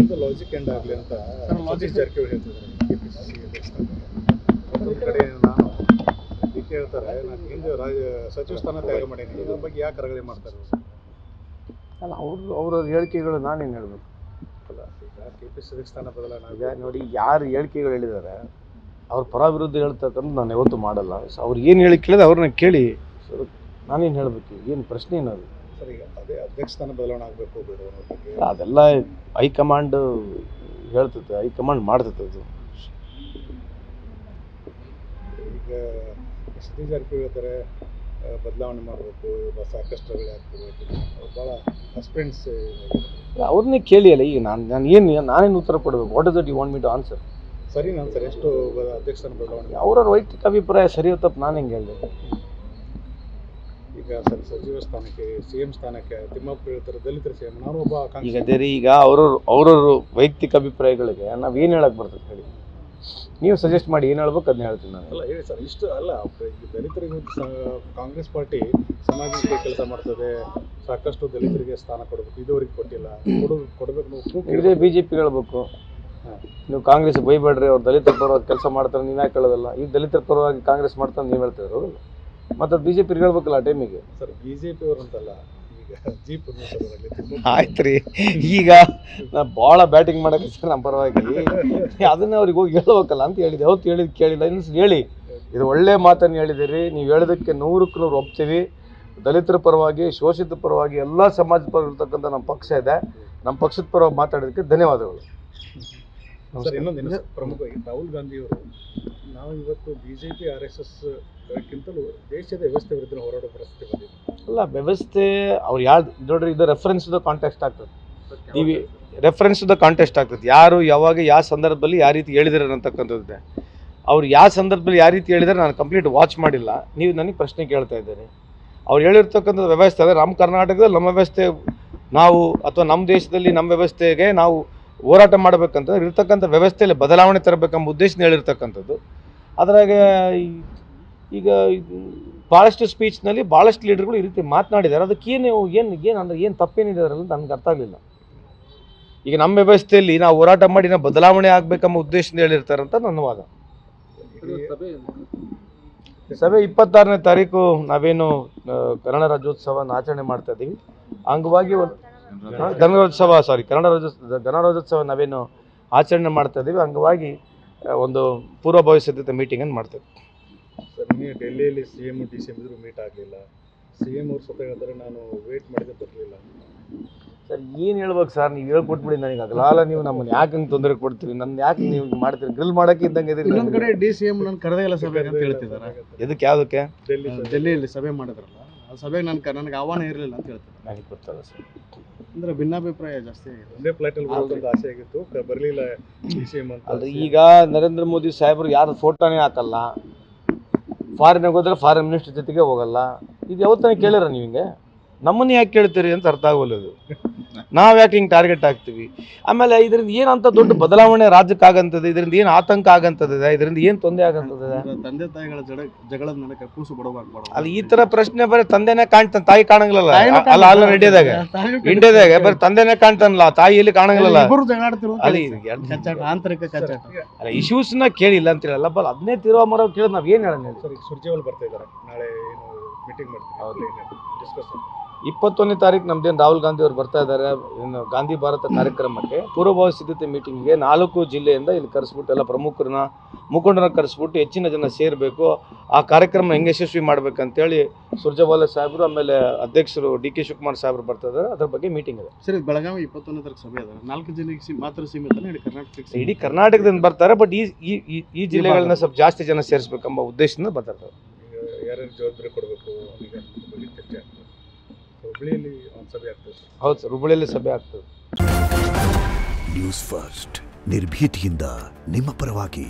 ಒಂದು logic end ಆಗಲಿ ಅಂತ ಸತೀಶ್ ಜಾರಕಿಹೊಳಿ ಹೇಳ್ತಿದ್ದಾರೆ. KPCC ಮತ್ತೊಂದು ಕಡೆ ನಾನು ಡಿ ಕೆ ಹೇಳ್ತಾರೆ, ನಾನು ಹಿಂದೆ ಸಚಿವ ಸ್ಥಾನ ತ್ಯಾಗ ಮಾಡೀನಿ, ಇದ್ರ ಬಗ್ಗೆ ಯಾಕೆ ರಗಳೆ ಮಾಡ್ತಾರೆ? ಅಲ್ಲ, ಅವ್ರ ಹೇಳಿಕೆಗಳು ನಾನೇನು ಹೇಳ್ಬೇಕು? ಅಲ್ಲ, ಈಗ KPCC ಸ್ಥಾನ ಬದಲಾವಣೆ ಈಗ ನೋಡಿ, ಯಾರು ಹೇಳಿಕೆಗಳು ಹೇಳಿದ್ದಾರೆ ಅವ್ರ ಪರ ವಿರುದ್ಧ ಹೇಳ್ತಕ್ಕಂಥ ನಾನು ಯಾವತ್ತೂ ಮಾಡಲ್ಲ. ಅವ್ರು ಏನು ಹೇಳಿ ಕೇಳಿದ್ರೆ ಅವ್ರನ್ನ ಕೇಳಿ, ನಾನೇನು ಹೇಳಬೇಕು? ಏನು ಪ್ರಶ್ನೆ ಏನದು? ಸರ್, ಈಗ ಅದೇ ಅಧ್ಯಕ್ಷ ಸ್ಥಾನ ಬದಲಾವಣೆ ಆಗಬೇಕು ಬೇಡ ಅನ್ನೋ ಬಗ್ಗೆ ಅದೆಲ್ಲ ಹೈಕಮಾಂಡ್ ಹೇಳ್ತೈತೆ, ಹೈಕಮಾಂಡ್ ಮಾಡ್ತೈತೆ ಅದು. ಈಗ ಸತೀಶ್ ಜಾರಕಿಹೊಳಿ ಹೇಳ್ತಾರೆ ಬದಲಾವಣೆ ಮಾಡಬೇಕು, ಸಾಕಷ್ಟು ರಗಳೆ ಆಗ್ತದೆ, ಭಾಳ ಸಸ್ಪೆನ್ಸ್. ಅವ್ರನ್ನೇ ಕೇಳಿ ಅಲ್ಲ. ಈಗ ನಾನೇನು ಉತ್ತರ ಕೊಡಬೇಕು? What is that you want me to answer? ಸರಿ, ನಾನು ಸರ್ ಎಷ್ಟು ಅಧ್ಯಕ್ಷ ಸ್ಥಾನ ಬದಲಾವಣೆ ಅವ್ರ ವೈಯಕ್ತಿಕ ಅಭಿಪ್ರಾಯ ಸರಿ ತಪ್ಪು ನಾನು ಹೆಂಗೆ ಹೇಳಿ? ಈಗ ಸರ್ ಸಚಿವ ಸ್ಥಾನಕ್ಕೆ CM ಸ್ಥಾನಕ್ಕೆ ತಿಮ್ಮಪ್ಪ ಹೇಳ್ತಾರೆ ದಲಿತರ CM, ನಾನು ಒಬ್ಬ ಈಗ ಅದೇ ರೀ, ಈಗ ಅವ್ರವ್ರ ವೈಯಕ್ತಿಕ ಅಭಿಪ್ರಾಯಗಳಿಗೆ ನಾವೇನು ಹೇಳಕ್ಕೆ ಬರ್ತದೆ ಹೇಳಿ? ನೀವು ಸಜೆಸ್ಟ್ ಮಾಡಿ ಏನು ಹೇಳ್ಬೇಕು ಅದನ್ನ ಹೇಳ್ತೀನಿ ನಾನು. ಅಲ್ಲ ಹೇಳಿ ಸರ್, ಇಷ್ಟು ಅಲ್ಲ, ಈಗ ದಲಿತರಿಗೆ ಕಾಂಗ್ರೆಸ್ ಪಾರ್ಟಿ ಸಮಾಜಕ್ಕೆ ಕೆಲಸ ಮಾಡ್ತದೆ, ಸಾಕಷ್ಟು ದಲಿತರಿಗೆ ಸ್ಥಾನ ಕೊಡಬೇಕು, ಇದುವರೆಗೆ ಕೊಟ್ಟಿಲ್ಲ, ಕೊಡಬೇಕು. ಇದೇ BJP ಹೇಳ್ಬೇಕು. ನೀವು ಕಾಂಗ್ರೆಸ್ ಬೈಬೇಡ್ರಿ, ಅವ್ರು ದಲಿತರ ಪರವಾಗಿ ಕೆಲಸ ಮಾಡ್ತಾರೆ, ನೀವು ಯಾಕೆ ಹೇಳೋದಲ್ಲ? ಈಗ ದಲಿತರ ಪರವಾಗಿ ಕಾಂಗ್ರೆಸ್ ಮಾಡ್ತಾರೆ ನೀವು ಹೇಳ್ತಿದ್ರು, ಮತ್ತು BJP ಹೇಳ್ಬೇಕಲ್ಲ ಆ ಟೈಮಿಗೆ. ಸರ್, BJP ಅವರು ಅಂತಲ್ಲ, ಈಗ ಜೀಪ್ ಆಯ್ತು ರೀ. ಈಗ ನಾ ಭಾಳ ಬ್ಯಾಟಿಂಗ್ ಮಾಡಕ್ಕೆ ಸರ್ ನಮ್ಮ ಪರವಾಗಿ, ಅದನ್ನ ಅವ್ರಿಗೆ ಹೋಗಿ ಹೇಳ್ಬೇಕಲ್ಲ ಅಂತ ಹೇಳಿದೆ. ಅವತ್ತು ಹೇಳಿದ್ದು ಕೇಳಿಲ್ಲ, ಇನ್ನೊಂದು ಹೇಳಿ. ಇದು ಒಳ್ಳೆ ಮಾತನ್ನು ಹೇಳಿದಿರಿ, ನೀವು ಹೇಳೋದಕ್ಕೆ 100ಕ್ಕೆ 100 ಒಪ್ತೀವಿ. ದಲಿತರ ಪರವಾಗಿ, ಶೋಷಿತ ಪರವಾಗಿ, ಎಲ್ಲ ಸಮಾಜದ ಪರ ಇರ್ತಕ್ಕಂಥ ನಮ್ಮ ಪಕ್ಷ ಇದೆ. ನಮ್ಮ ಪಕ್ಷದ ಪರವಾಗಿ ಮಾತಾಡೋದಕ್ಕೆ ಧನ್ಯವಾದಗಳು. ಸರ್, ಇನ್ನೊಂದು ಪ್ರಮುಖವಾಗಿ ರಾಹುಲ್ ಗಾಂಧಿ ಅವರು, ನಾವು ಇವತ್ತು BJP RSS ಗಿಂತಲೂ ದೇಶದ ವ್ಯವಸ್ಥೆ ವಿರುದ್ಧ ಹೋರಾಡೋ ಪರಿಸ್ಥಿತಿ ಬಂದಿದೆ. ಅಲ್ಲ, ವ್ಯವಸ್ಥೆ ಅವ್ರು ಯಾರು ನೋಡ್ರಿ, ಇದು ರೆಫರೆನ್ಸ್ ದ ಕಾಂಟೆಕ್ಸ್ಟ್ ಆಗ್ತದೆ. ನೀವು ರೆಫರೆನ್ಸ್ ದ ಕಾಂಟೆಕ್ಸ್ಟ್ ಆಗ್ತದೆ. ಯಾರು ಯಾವಾಗ ಯಾವ ಸಂದರ್ಭದಲ್ಲಿ ಯಾವ ರೀತಿ ಹೇಳಿದಾರೆ ಅಂತಕ್ಕಂಥದ್ದೇ. ಅವ್ರು ಯಾವ ಸಂದರ್ಭದಲ್ಲಿ ಯಾವ ರೀತಿ ಹೇಳಿದಾರೆ ನಾನು ಕಂಪ್ಲೀಟ್ ವಾಚ್ ಮಾಡಿಲ್ಲ. ನೀವು ನನಗೆ ಪ್ರಶ್ನೆ ಕೇಳ್ತಾ ಇದ್ದೀರಿ. ಅವ್ರು ಹೇಳಿರ್ತಕ್ಕಂಥ ವ್ಯವಸ್ಥೆ ಅದೇ ನಮ್ಮ ಕರ್ನಾಟಕದಲ್ಲಿ ನಮ್ಮ ವ್ಯವಸ್ಥೆ ನಾವು, ಅಥವಾ ನಮ್ಮ ದೇಶದಲ್ಲಿ ನಮ್ಮ ವ್ಯವಸ್ಥೆಗೆ ನಾವು ಹೋರಾಟ ಮಾಡಬೇಕಂತ ಇರ್ತಕ್ಕಂಥ ವ್ಯವಸ್ಥೆಯಲ್ಲಿ ಬದಲಾವಣೆ ತರಬೇಕೆಂಬ ಉದ್ದೇಶನ ಹೇಳಿರ್ತಕ್ಕಂಥದ್ದು. ಅದ್ರಾಗೆ ಈಗ ಭಾಳಷ್ಟು ಸ್ಪೀಚ್ನಲ್ಲಿ ಭಾಳಷ್ಟು ಲೀಡರ್ಗಳು ಈ ರೀತಿ ಮಾತನಾಡಿದ್ದಾರೆ. ಅದಕ್ಕೆ ಏನು ತಪ್ಪೇನಿದೆ ಅದರಲ್ಲಿ ನನಗೆ ಅರ್ಥ ಆಗಲಿಲ್ಲ. ಈಗ ನಮ್ಮ ವ್ಯವಸ್ಥೆಯಲ್ಲಿ ನಾವು ಹೋರಾಟ ಮಾಡಿ ನಾವು ಬದಲಾವಣೆ ಆಗಬೇಕೆಂಬ ಉದ್ದೇಶದಿಂದ ಹೇಳಿರ್ತಾರಂತ ನನ್ನ ವಾದ. ಸಭೆ 26ನೇ ತಾರೀಕು ನಾವೇನು ಕನ್ನಡ ರಾಜ್ಯೋತ್ಸವನ ಆಚರಣೆ ಮಾಡ್ತಾ ಇದ್ದೀವಿ. ಅಂಗವಾಗಿ ಗಣರಾಜ್ಯೋತ್ಸವ ನಾವೇನು ಆಚರಣೆ ಮಾಡ್ತಾ ಇದ್ದೀವಿ, ಅಂಗವಾಗಿ ಒಂದು ಪೂರ್ವಭಾವಿ ಸಿದ್ಧತೆ ಮೀಟಿಂಗನ್ನು ಮಾಡ್ತೇವೆ. ಸರ್, ನೀವು ಡೆಲ್ಲಿಯಲ್ಲಿ CM DCM ಇದ್ರೂ ಮೀಟ್ ಆಗಲಿಲ್ಲ. CM ಅವ್ರು ಸ್ವತಃ ಹೇಳ್ತಾರೆ ನಾನು ವೇಟ್ ಮಾಡಿದ್ರೆ ಬರಲಿಲ್ಲ. ಸರ್, ಏನು ಹೇಳ್ಬೇಕು ಸರ್? ನೀವು ಹೇಳ್ಕೊಟ್ಬಿಡಿ ನನಗೆ. ಆಗಲ್ಲ, ನೀವು ನಮ್ಮನ್ನು ಯಾಕೆ ಹಿಂಗೆ ತೊಂದರೆ ಕೊಡ್ತೀವಿ? ನನ್ನ ಯಾಕೆ ನೀವು ಮಾಡ್ತೀರಿ? ಗ್ರಿಲ್ ಮಾಡೋಕ್ಕೆ ಇದ್ದಂಗೆ ಇದ್ದೀರಿ. ಇನ್ನೊಂದು ಕಡೆ DCM ನಾನು ಕರೆದೇ ಇಲ್ಲ ಸಭೆಗೆ ಅಂತ ಹೇಳ್ತಿದ್ದಾರೆ. ಇದಕ್ಕೆ ಯಾವುದಕ್ಕೆ? ಡೆಲ್ಲಿಯಲ್ಲಿ ಸಭೆ ಮಾಡಿದ್ರಲ್ಲ, ಆ ಸಭೆಗೆ ನನಗೆ ಆಹ್ವಾನ ಇರಲಿಲ್ಲ ಅಂತ ಹೇಳ್ತಾರೆ. ನನಗೆ ಗೊತ್ತಲ್ಲ ಸರ್. ಅಂದರೆ ಭಿನ್ನಾಭಿಪ್ರಾಯ ಜಾಸ್ತಿ ಆಗಿದೆ. ಒಂದೇ ಫ್ಲೈಟಲ್ಲಿ ಬರೋದು ಆಸೆ ಆಗಿತ್ತು, ಬರಲಿಲ್ಲ DCM ಅಂತ. ಅಲ್ಲ, ಈಗ ನರೇಂದ್ರ ಮೋದಿ ಸಾಹೇಬರು ಯಾರು ಫೋಟೋನೇ ಹಾಕಲ್ಲ, ಫಾರಿನ್ಗೆ ಹೋದ್ರೆ ಫಾರಿನ್ ಮಿನಿಸ್ಟರ್ ಜೊತೆಗೆ ಹೋಗಲ್ಲ. ಇದು ಯಾವತ್ತಾನೆ ಕೇಳಿರ ನೀವು? ಹಿಂಗೆ ನಮ್ಮನ್ನು ಯಾಕೆ ಕೇಳ್ತೀರಿ ಅಂತ ಅರ್ಥ ಆಗೋಲ್ಲದು. ನಾವು ಯಾಕೆ ಹಿಂಗೆ ಟಾರ್ಗೆಟ್ ಆಗ್ತೀವಿ? ಆಮೇಲೆ ಇದರಿಂದ ಏನಂತ ದೊಡ್ಡ ಬದಲಾವಣೆ ರಾಜ್ಯಕ್ಕೆ ಆಗಂತದೆ? ಇದರಿಂದ ಏನು ಆತಂಕ ಆಗಂತದಿದೆ? ಇದರಿಂದ ಏನು ತೊಂದರೆ ಆಗಂತದಿದೆ? ತಂದೆ ತಾಯಿಗಳ ಜಗಳದ ನನಗೆ ಕೂಸು ಬಡವಾಗ್ಬಾರ್ದು. ಅಲ್ಲಿ ಈ ತರ ಪ್ರಶ್ನೆ ಬರೀ ತಂದೆನೇ ಕಾಣ್ತಾನೆ, ತಾಯಿ ಕಾಣಂಗಿಲ್ಲ. ಅಲ್ಲ ಅಲ್ಲ ಇಂಡಿಯಾದಾಗ ಬರೀ ತಂದೆನೇ ಕಾಣ್ತಾನಲ್ಲ, ತಾಯಿ ಎಲ್ಲಿ ಕಾಣಂಗಿಲ್ಲ. ಅಲ್ಲಿ ಆಂತರಿಕ ಕಚ್ಚಾಟ. ಅಲ್ಲ, ಇಶ್ಯೂಸ್ನ ಕೇಳಿಲ್ಲ ಅಂತ ಹೇಳಲ್ಲ. ಬಲ್ ಅದನ್ನೇ ತಿರುವ ಮರ ಕೇಳಿದ್ ನಾವ್ ಏನ್ ಹೇಳೋಣ? ಸರ್, ಸುರ್ಜೇವಾಲ್ ಬರ್ತಾ ಇದ್ದಾರೆ, ನಾಳೆ ಏನು ಮೀಟಿಂಗ್ ಮಾಡ್ತೀವಿ, ಡಿಸ್ಕಸ್. 21ನೇ ತಾರೀಕು ನಮ್ದೇನು ರಾಹುಲ್ ಗಾಂಧಿ ಅವರು ಬರ್ತಾ ಇದ್ದಾರೆ. ಇನ್ನು ಗಾಂಧಿ ಭಾರತ ಕಾರ್ಯಕ್ರಮಕ್ಕೆ ಪೂರ್ವಭಾವಿ ಸಿದ್ಧತೆ ಮೀಟಿಂಗ್ಗೆ 4 ಜಿಲ್ಲೆಯಿಂದ ಇಲ್ಲಿ ಕರೆಸ್ಬಿಟ್ಟು ಎಲ್ಲ ಮುಖಂಡರನ್ನ ಕರೆಸ್ಬಿಟ್ಟು ಹೆಚ್ಚಿನ ಜನ ಸೇರಬೇಕು, ಆ ಕಾರ್ಯಕ್ರಮ ಹೆಂಗೆ ಯಶಸ್ವಿ ಮಾಡ್ಬೇಕಂತೇಳಿ ಸುರ್ಜೇವಾಲ ಸಾಹೇಬರು, ಆಮೇಲೆ ಅಧ್ಯಕ್ಷರು DK ಶಿವಕುಮಾರ್ ಸಾಹೇಬರು ಬರ್ತಾ ಇದ್ದಾರೆ. ಅದ್ರ ಬಗ್ಗೆ ಮೀಟಿಂಗ್ ಇದೆ. ಸರ್, ಬೆಳಗಾವಿ 21ನೇ ತಾರೀಕು ಸಭೆ ಅದ. 4 ಜಿಲ್ಲೆಗೆ ಮಾತ್ರ ಸೀಮಿತ, ಇಡೀ ಕರ್ನಾಟಕದಿಂದ ಬರ್ತಾರೆ. ಬಟ್ ಈ ಜಿಲ್ಲೆಗಳನ್ನ ಸ್ವಲ್ಪ ಜಾಸ್ತಿ ಜನ ಸೇರಿಸ್ಬೇಕೆಂಬ ಉದ್ದೇಶದಿಂದ ಬರ್ತಾರೆ. ಯಾರ್ಯಾರು ಜವಾಬ್ದಾರಿ ಕೊಡಬೇಕು ಚರ್ಚೆ ಆಗ್ತದೆ. ಹುಬ್ಬಳ್ಳಿಯಲ್ಲಿ ಒಂದು ಸಭೆ ಆಗ್ತದೆ. ಹೌದು ಸರ್, ಹುಬ್ಬಳ್ಳಿಯಲ್ಲಿ ಸಭೆ ಆಗ್ತದೆ. ನ್ಯೂಸ್ ಫಸ್ಟ್, ನಿರ್ಭೀತಿಯಿಂದ ನಿಮ್ಮ ಪರವಾಗಿ.